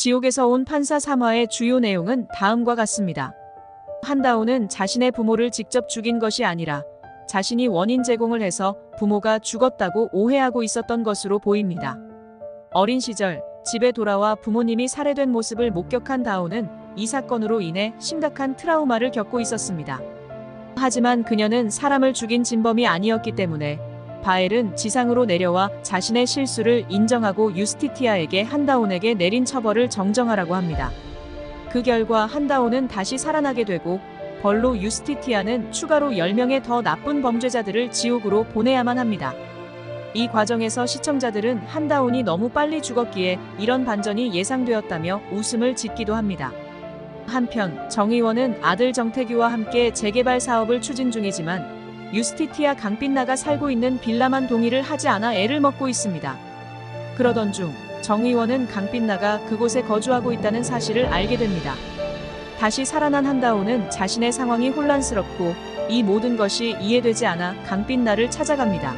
지옥에서 온 판사 3화의 주요 내용은 다음과 같습니다. 한다온은 자신의 부모를 직접 죽인 것이 아니라 자신이 원인 제공을 해서 부모가 죽었다고 오해하고 있었던 것으로 보입니다. 어린 시절 집에 돌아와 부모님이 살해된 모습을 목격한 다온은 이 사건으로 인해 심각한 트라우마를 겪고 있었습니다. 하지만 그녀는 사람을 죽인 진범이 아니었기 때문에 바엘은 지상으로 내려와 자신의 실수를 인정하고 유스티티아에게 한다온에게 내린 처벌을 정정하라고 합니다. 그 결과 한다온은 다시 살아나게 되고 벌로 유스티티아는 추가로 10명의 더 나쁜 범죄자들을 지옥으로 보내야만 합니다. 이 과정에서 시청자들은 한다온이 너무 빨리 죽었기에 이런 반전이 예상되었다며 웃음을 짓기도 합니다. 한편 정의원은 아들 정태규와 함께 재개발 사업을 추진 중이지만 유스티티아 강빛나가 살고 있는 빌라만 동의를 하지 않아 애를 먹고 있습니다. 그러던 중 정의원은 강빛나가 그곳에 거주하고 있다는 사실을 알게 됩니다. 다시 살아난 한다온은 자신의 상황이 혼란스럽고 이 모든 것이 이해되지 않아 강빛나를 찾아갑니다.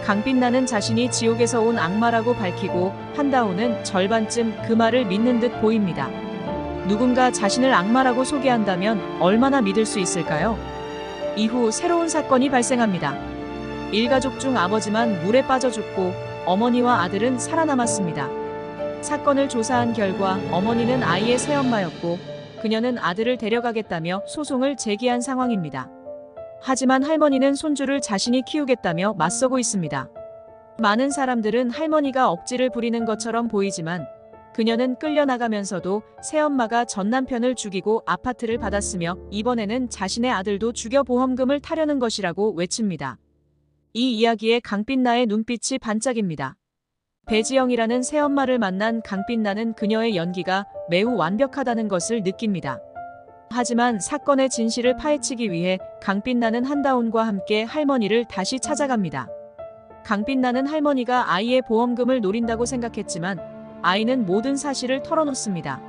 강빛나는 자신이 지옥에서 온 악마라고 밝히고 한다온은 절반쯤 그 말을 믿는 듯 보입니다. 누군가 자신을 악마라고 소개한다면 얼마나 믿을 수 있을까요? 이후 새로운 사건이 발생합니다. 일가족 중 아버지만 물에 빠져 죽고 어머니와 아들은 살아남았습니다. 사건을 조사한 결과 어머니는 아이의 새엄마였고 그녀는 아들을 데려가겠다며 소송을 제기한 상황입니다. 하지만 할머니는 손주를 자신이 키우겠다며 맞서고 있습니다. 많은 사람들은 할머니가 억지를 부리는 것처럼 보이지만 그녀는 끌려나가면서도 새엄마가 전 남편을 죽이고 아파트를 받았으며 이번에는 자신의 아들도 죽여 보험금을 타려는 것이라고 외칩니다. 이 이야기에 강빛나의 눈빛이 반짝입니다. 배지영이라는 새엄마를 만난 강빛나는 그녀의 연기가 매우 완벽하다는 것을 느낍니다. 하지만 사건의 진실을 파헤치기 위해 강빛나는 한다온과 함께 할머니를 다시 찾아갑니다. 강빛나는 할머니가 아이의 보험금을 노린다고 생각했지만 아이는 모든 사실을 털어놓습니다.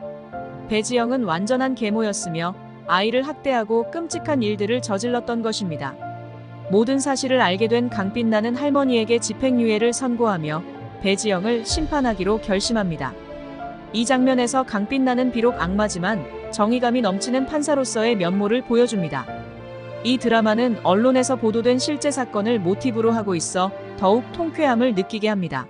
배지영은 완전한 계모였으며 아이를 학대하고 끔찍한 일들을 저질렀던 것입니다. 모든 사실을 알게 된 강빛나는 할머니에게 집행유예를 선고하며 배지영을 심판하기로 결심합니다. 이 장면에서 강빛나는 비록 악마지만 정의감이 넘치는 판사로서의 면모를 보여줍니다. 이 드라마는 언론에서 보도된 실제 사건을 모티브로 하고 있어 더욱 통쾌함을 느끼게 합니다.